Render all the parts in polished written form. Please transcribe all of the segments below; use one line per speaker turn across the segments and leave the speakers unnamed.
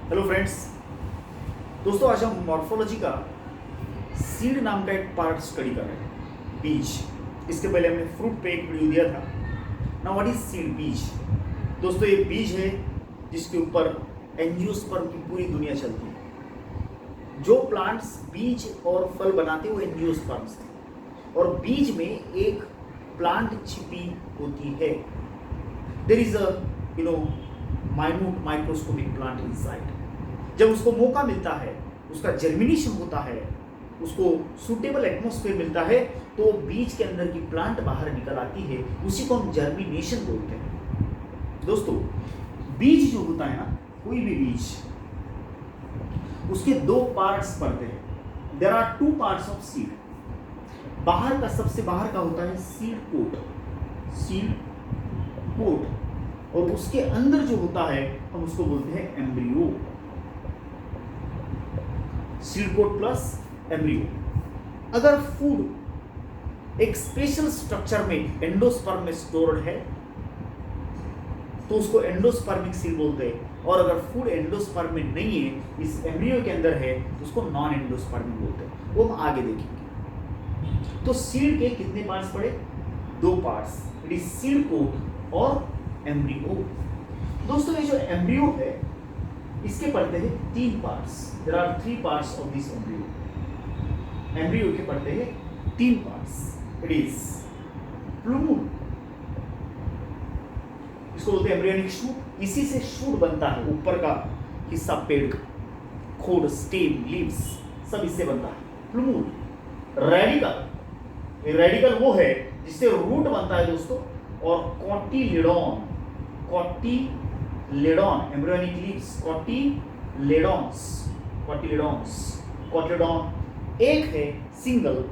Hello friends. दोस्तों आज हम मॉर्फोलॉजी का सीड नाम का एक पार्ट स्टडी कर रहे हैं, बीज। इसके पहले हमने फ्रूट पे एक वीडियो दिया था। नाउ व्हाट इज सीड, बीज। दोस्तों ये बीज है जिसके ऊपर एंजियोस्पर्म की पूरी दुनिया चलती है। जो प्लांट्स बीज और फल बनाते हैं वो एंजियोस्पर्म्स थे, और बीज में एक प्लांट छिपी होती है। There is a minute microscopic plant inside. जब उसको मौका मिलता है, उसका जर्मिनेशन होता है, उसको सूटेबल एटमॉस्फेयर मिलता है, तो बीज के अंदर की प्लांट बाहर निकल आती है। उसी को हम जर्मिनेशन बोलते हैं। दोस्तों बीज जो होता है ना, कोई भी बीज, उसके दो पार्ट्स पड़ते हैं। There are two parts of seed. बाहर का, सबसे बाहर का होता है सीड कोट, सीड कोट, और उसके अंदर जो होता है हम उसको बोलते हैं embryo. Seed coat plus embryo. अगर फूड एक स्पेशल स्ट्रक्चर में एंडोस्पर्म में स्टोर्ड है तो उसको एंडोस्पर्मिक सीड बोलते हैं, और अगर फूड एंडोस्पर्म में नहीं है, इस एम्ब्रियो के अंदर है, तो उसको नॉन एंडोस्पर्मिक बोलते हैं। वो हम आगे देखेंगे। तो सीड के कितने पार्ट्स पड़े? दो parts, it is seed coat और एम्ब्रियो। दोस्तों ये जो एम्ब्रियो है इसके पड़ते हैं तीन parts. There are three parts of this embryo. Embryo के पड़ते हैं तीन पार्ट्स। इट इज प्लूम, इसको बोलते हैं एम्ब्रियोनिक शूट। इसी से शूट बनता है, ऊपर का हिस्सा पेड़ का, खोड, स्टेम, लीव्स, सब इससे बनता है। प्लूम। रेडिकल, रेडिकल वो है जिससे रूट बनता है दोस्तों। और cotyledon, cotyledon, embryonic leaves, cotyledons, cotyledons, cotyledon. एक है सिंगल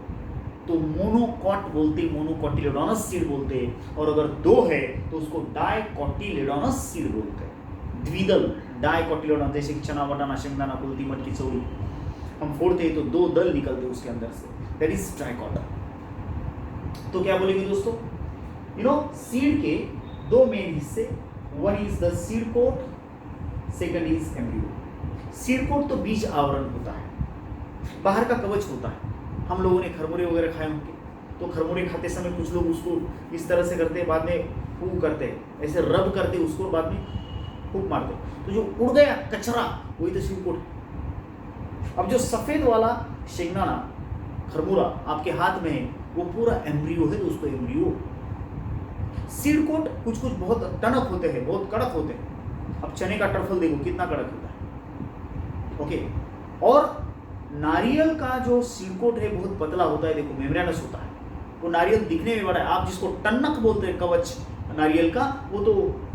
तो मोनोकॉट बोलते हैं, मोनोकॉटिलिडॉनस सीड बोलते हैं। और अगर दो है तो उसको डाइकॉटिलिडॉनस सीड बोलते हैं। द्विदल, डाइकॉटिलिडॉन, जैसे कि चना, बटाना, शेंगदाना, कुलथी, मटकी, चौड़ी, हम फोड़ते हैं तो दो दल निकलते हैं उसके अंदर से, दैट इज ट्राइकॉटा। तो क्या बोलेंगे दोस्तों, सीड के दो मेन हिस्से, one is the seed coat, second is embryo. Seed coat तो बीज आवरण होता है, बाहर का कवच होता है। हम लोगों ने खरमुरे वगैरह खाए होंगे, तो खरमुरे खाते समय कुछ लोग उसको इस तरह से करते हैं, बाद में फूक करते हैं, ऐसे रब करते हैं उसको, बाद में फूक मारते हैं, तो जो उड़ गया कचरा वही तो सीड कोट है। अब जो सफेद वाला शेंगदाना, खरमुरा आपके हाथ में है, वो पूरा एम्ब्रियो है, तो उसको एम्ब्रियो। सीड कोट कुछ कुछ बहुत टनक होते हैं, बहुत कड़क होते हैं। अब चने का टर्फल देखो कितना कड़क होता है, ओके। और नारियल का जो सीड कोट है बहुत पतला होता है, देखो मेम्ब्रेनस होता है। वो नारियल दिखने में बड़ा है, आप जिसको टन्नक बोलते हैं, कवच नारियल का, वो तो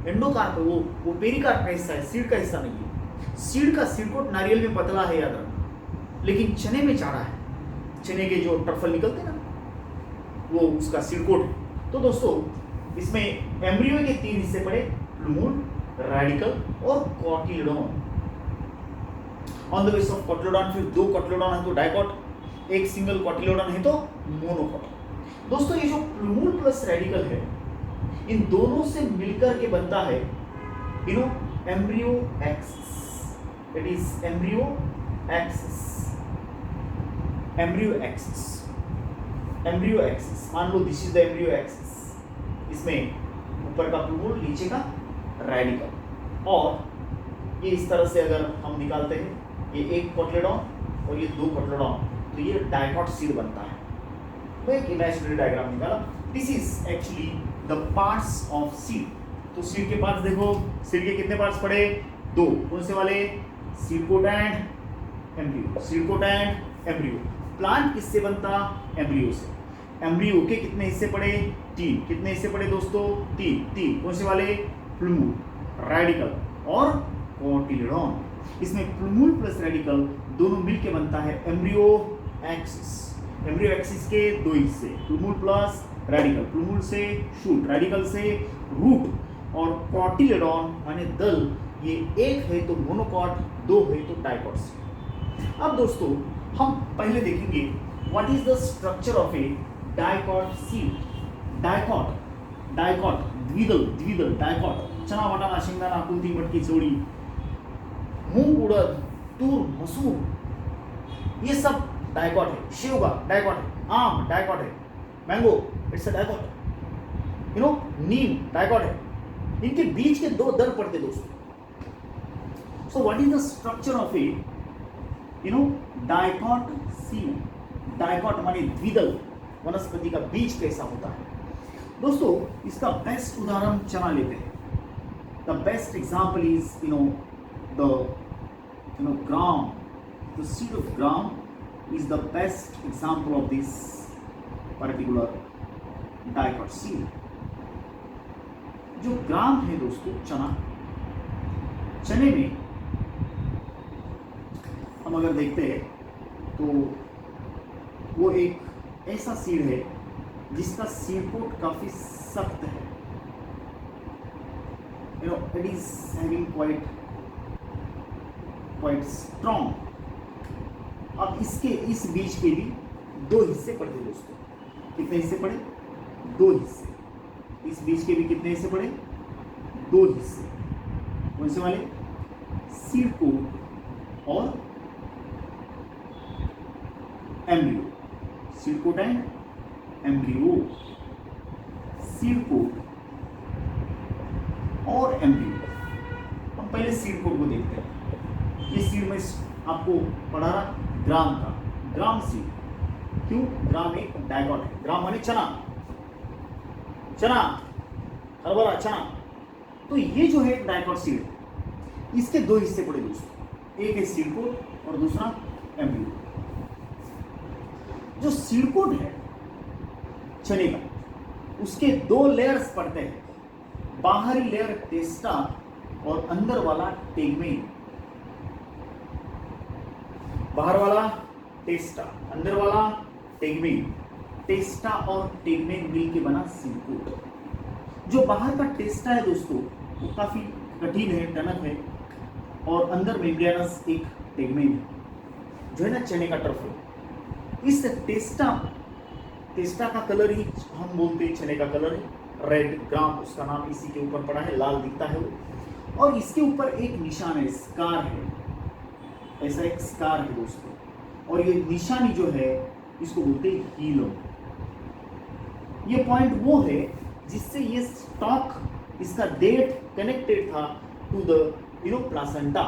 एंडोकार्प है, वो पेरिकार्प का हिस्सा है, सीड का हिस्सा नहीं है। सीड का सीड कोट नारियल में पतला है, याद रखना, लेकिन चने में चाड़ा है। चने के जो टर्फल निकलते हैं ना, वो उसका सीड कोट है। तो दोस्तों इसमें एम्ब्रियो के तीन हिस्से पड़े, प्लूम, रेडिकल और cotyledon. On the base of cotyledon, फिर दो कॉटिलिडॉन है तो डाइकॉट, एक सिंगल कॉटिलिडॉन है तो मोनोकॉट। दोस्तों ये जो प्लूम प्लस रेडिकल है, इन दोनों से मिलकर के बनता है embryo axis. It is embryo axis, embryo axis, embryo axis. मान लो this is the embryo axis. इसमें ऊपर का प्लूम, नीचे का रेडिकल, और ये इस तरह से अगर हम निकालते हैं, ये एक कॉटिलिडॉन और ये दो कॉटिलिडॉन, तो ये डाइकॉट सीड बनता है। तो एक इमेजिनरी डायग्राम निकाला। This is actually the parts of seed. तो सीड के पार्ट्स देखो, सीड के कितने पार्ट्स पड़े? दो। कौन से वाले? Seed coat and embryo, seed coat and embryo. Plant किससे बनता? एम्ब्रियो से। एम्ब्रियो के कितने हिस्से पड़े? तीन। कितने हिस्से पड़े दोस्तों? तीन। तीन कौन से वाले? प्लूम, रेडिकल और कॉटिलिडॉन। इसमें प्लूम प्लस रेडिकल दोनों मिलके बनता है एम्ब्रियो एक्सिस। एम्ब्रियो एक्सिस के दो हिस्से, प्लूम प्लस रेडिकल, प्लूम से शूट, रेडिकल से रूट, और कॉटिलिडॉन माने दल। ये एक है तो मोनोकॉट, दो है तो डाइकॉट। अब दोस्तों हम पहले देखेंगे what is the structure of A dicot seed. Dicot, dicot, द्विदल, द्विदल, डाइकॉट, चना, बटाना, शेंगदाना, कुलथी, मटकी, चौड़ी, मूंग उड़द तूर मसूर, ये सब डाइकॉट है। शेवगा डाइकॉट है, आम डाइकॉट है, mango it's a dicot, Neem dicot है। इनके बीच के दो दर पड़ते दोस्तों। So what is the structure of A dicot seed? Dicot माने द्विदल वनस्पति का बीज कैसा होता है दोस्तों? इसका बेस्ट उदाहरण चना लेते हैं। The best example is gram. The seed of gram is the best example of this particular dicot seed. जो ग्राम है दोस्तों चना, चने में हम अगर देखते हैं तो वो एक ऐसा सीड है जिसका सीड कोट काफी सख्त है। It is having quite strong। अब इसके इस बीज के भी दो हिस्से पड़े दोस्तों। कितने हिस्से पड़े? दो हिस्से। इस बीज के भी कितने हिस्से पड़े? दो हिस्से। कौन से वाले? सीड कोट और embryo. Seed coat and embryo. Seed coat और एम्ब्रियो। हम पहले सीड कोट को देखते हैं। ये सीड में आपको पढ़ा रहा ग्राम का, ग्राम सीड। क्यों? ग्राम एक डाइकॉट है। ग्राम माने चना, चना, हरभरा, चना। तो ये जो है डाइकॉट सीड, इसके दो हिस्से पड़े दोस्तों। एक है सीड कोट और दूसरा एम्ब्रियो। जो सीड कोट है चने का, उसके दो लेयर्स पड़ते हैं। बाहरी लेयर टेस्टा और अंदर वाला टेगमेन। बाहर वाला टेस्टा, अंदर वाला टेगमेन। टेस्टा और टेगमेन मिलके बना सीड कोट। जो बाहर का टेस्टा है दोस्तों वो काफी कठिन है, टनक है, और अंदर मेम्ब्रेनस एक टेगमेन है जो है ना चने का टर्फ है। इस टेस्टा का कलर ही हम बोलते हैं चने का कलर है, रेड। ग्राम उसका नाम इसी के ऊपर पड़ा है, लाल दिखता है वो। और इसके ऊपर एक निशान है, स्कार है, ऐसा एक स्कार है दोस्तों। और ये निशानी जो है इसको बोलते हैं हीलोम। ये पॉइंट वो है जिससे ये स्टॉक, इसका डेट कनेक्टेड था टू द प्लासेंटा।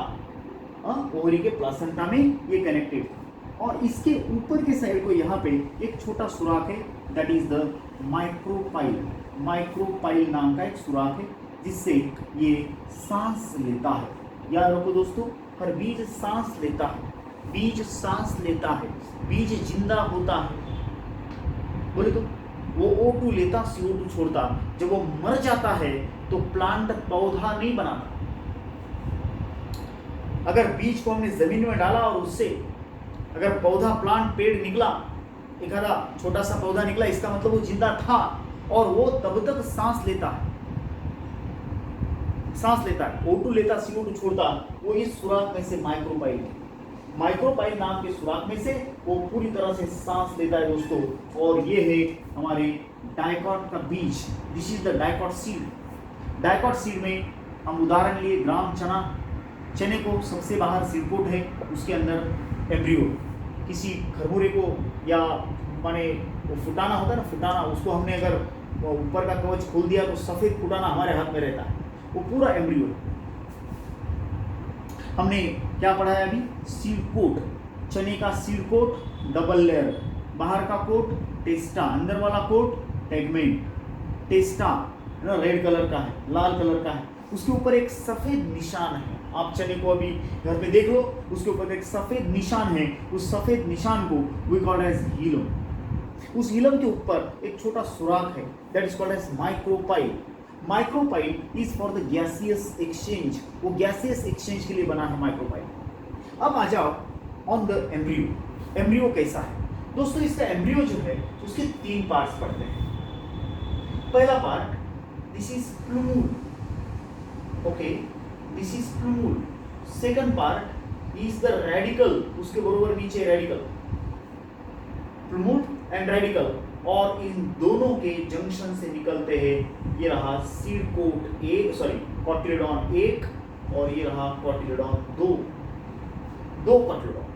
ओवरी के प्लासेंटा में ये कनेक्टेड था। और इसके ऊपर के साइड को यहाँ पे एक छोटा सुराख है, that is the micropyle. Micropyle नाम का एक सुराख है जिससे ये सांस लेता है। याद रखो दोस्तों, हर बीज सांस लेता है, बीज सांस लेता है, बीज जिंदा होता है। बोले तो वो O2 लेता, CO2 छोड़ता। जब वो मर जाता है तो प्लांट पौधा नहीं बनाता। अगर बीज को हमने जमीन में डाला और उससे अगर पौधा, प्लांट, पेड़ निकला, एक आधा छोटा सा पौधा निकला, इसका मतलब वो जिंदा था और वो तब तक सांस लेता है, सांस लेता है। O2 लेता, CO2 छोड़ता। वो इस सुराख में से माइक्रोपाइल है, माइक्रोपाइल नाम के सुराख में से वो पूरी तरह से सांस लेता है दोस्तों। और ये है हमारे डाइकॉट का बीज। This is the dicot seed. Dicot seed में हम उदाहरण लिए ग्राम चना। चने को सबसे बाहर सीड कोट है, उसके अंदर एम्ब्रियो। किसी खरबूरे को या माने वो फुटाना होता है ना, फुटाना, उसको हमने अगर ऊपर का कवच खोल दिया तो सफेद फुटाना हमारे हाथ में रहता है, वो पूरा एम्ब्रियो है। हमने क्या पढ़ा है अभी? Seed coat. चने का सीड कोट डबल लेयर, बाहर का कोट टेस्टा, अंदर वाला कोट टेगमेन। टेस्टा रेड कलर का है, लाल कलर का है, उसके ऊपर एक सफेद निशान है। आप चने को अभी घर पे देख लो, उसके ऊपर एक सफेद निशान है। उस सफेद निशान को वी कॉल एज हीलोम। उस हीलोम के ऊपर एक छोटा सुराख है, that is called as micropyle. Micropyle is for the gaseous exchange. वो गैसियस एक्सचेंज के लिए बना है माइक्रोपाइल। अब आ जाओ ऑन द एम्ब्रियो। एम्ब्रियो कैसा है दोस्तों? इसका एम्ब्रियो जो है उसके 3 पार्ट्स पड़ते हैं। पहला part, this is plumule. Okay, this is plumule. Second part is the radical, उसके बरोबर नीचे रेडिकल, प्लूमूल एंड रेडिकल। और इन दोनों के जंक्शन से निकलते हैं ये रहा सीड कोट 1, सॉरी कॉटिलेडॉन 1, और ये रहा कॉटिलेडॉन 2। दो cotyledon,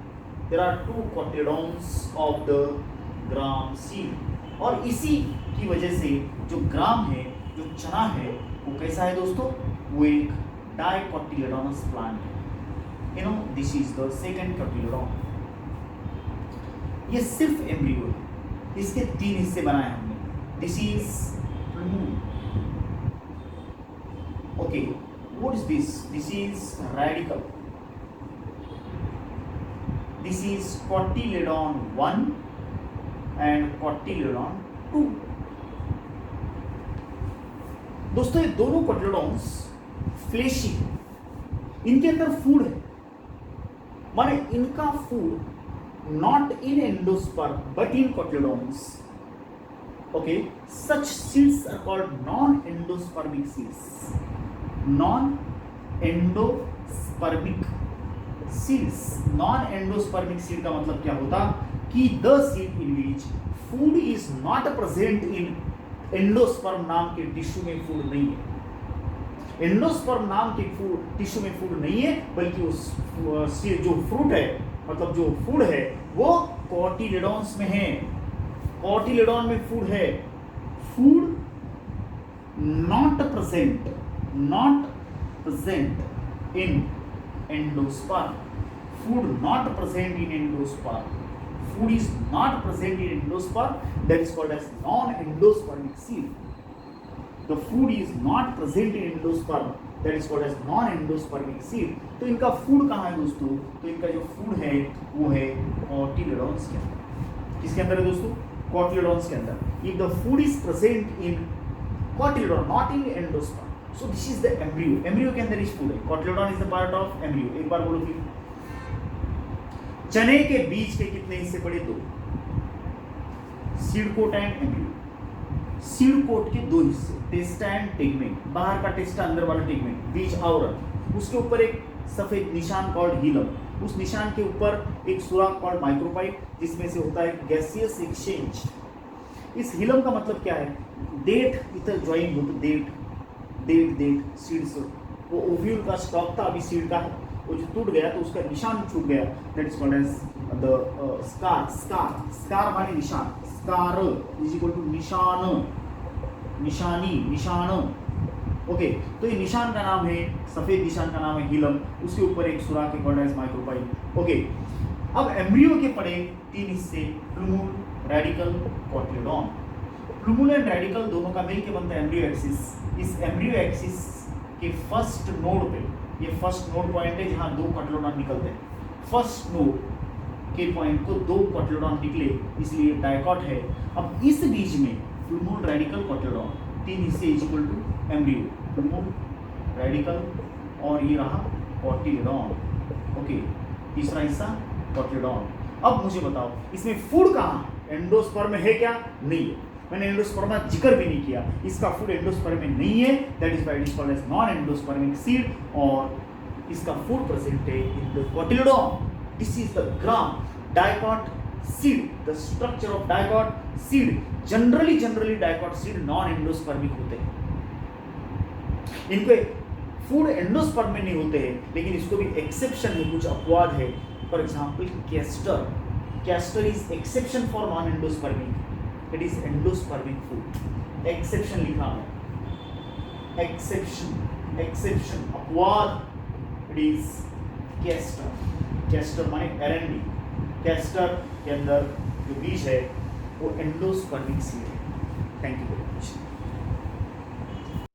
there are 2 cotyledons of the gram seed. और इसी की वजह से जो ग्राम है, जो चना है, वो कैसा है दोस्तों, वो एक डाइकोटिलेडोनस प्लांट है। You know this is the second cotyledon. ये सिर्फ एम्ब्रियो है, इसके 3 हिस्से बनाए हमने। This is okay, what is this? This is radical, this is cotyledon 1 and cotyledon 2। दोस्तों ये दोनों कोटिलेडॉन्स फ्लेशी, इनके अंदर फूड है, माने इनका food not in endosperm but in cotyledons. Okay, such seeds are called non-endospermic seeds. Non-endospermic seeds. Non-endospermic seed का मतलब क्या होता कि the seed in which food is not present in endosperm नाम के टिश्यू में फूड नहीं है। एंडोस्पर्म नाम के टिश्यू में फूड नहीं है, बल्कि उस जो फ्रूट है, मतलब जो फूड है, वो कोटिलेडॉन्स में है। कोटिलेडॉन में फूड है। Food not present in endosperm. Food not present in endosperm. Food is not present in endosperm, that is called as non-endospermic seed. The food is not present in endosperm, that is called as non-endospermic seed. तो इनका food कहाँ है दोस्तों? तो इनका जो food है वो है कोटिलेडॉन्स के अंदर। किसके अंदर है दोस्तों? कोटिलेडॉन्स के अंदर। If the food is present in कोटिलेडॉन, not in endosperm, so this is the embryo. Embryo के अंदर इस फूड है। कोटिलेडॉन is the part of embryo. एक बार बोलो फिर। चने के बीज के कितने हिस्से पड़े? 2। Seed coat and embryo. Seed coat के 2 हिस्से, टेस्टा एंड टेगमेंट। बाहर का टेस्टा, अंदर वाला टेगमेंट, बीज आवरण। उसके ऊपर एक सफेद निशान कॉल्ड हीलम। उस निशान के ऊपर एक सुराख कॉल्ड माइक्रोपाइप, जिसमें से होता है गैसियस एक्सचेंज। इस हीलम का मतलब क्या है? डेट इधर ज्वाइन होते, डेट सीड्स। वो ओव्यूल का स्टॉक था, अभी सीड का है, वो जो टूट गया तो उसका निशान छूट गया, that is called as the scar माने निशान। स्कार इज इक्वल टू निशान, निशान। ओके, तो ये निशान का नाम है, सफेद निशान का नाम है हीलम। उसके ऊपर एक सुराख है कॉल्ड एज माइक्रोपाइप। ओके, अब एम्ब्रियो के पड़े 3 हिस्से, plumule, radical, cotyledon. Plumule and radical दोनों का मिलकर बनता है एम्ब्रियो एक्सिस। इस एम्ब्रियो एक्सिस के फर्स्ट नोड पे, ये फर्स्ट नोड पॉइंट है जहां 2 कोटिलेडॉन निकलते हैं। फर्स्ट नोड के पॉइंट को 2 कोटिलेडॉन निकले, इसलिए डाइकॉट है। अब इस बीच में प्लूमूल, रेडिकल, कोटिलेडॉन 3 हिस्से is equal to embryo, plumule, radicle और ये रहा कोटिलेडॉन। ओके, तीसरा हिस्सा कोटिलेडॉन। अब मुझे बताओ इसमें फूड कहाँ? एंडोस्पर्म में है क्या? नहीं है। मैंने एंडोस्पर्म का जिक्र भी नहीं किया। इसका फूड एंडोस्पर्म में नहीं है, that is why it is called as non endospermic seed. और इसका फूड प्रेजेंट है in the cotyledon. This is the gram dicot seed, the structure of dicot seed. Generally dicot seed non endospermic होते हैं। इनके food endosperm में नहीं होते हैं, लेकिन इसको भी एक्सेप्शन है, कुछ अपवाद है। For example castor is exception for non endospermic, it is endospermic food. Exception लिखा है, एक्सेप्शन अपवाद, इट इज कैस्टर माने एरंडी। कैस्टर के अंदर जो बीज है वो एंडोस्पर्मिक सीड है। Thank you.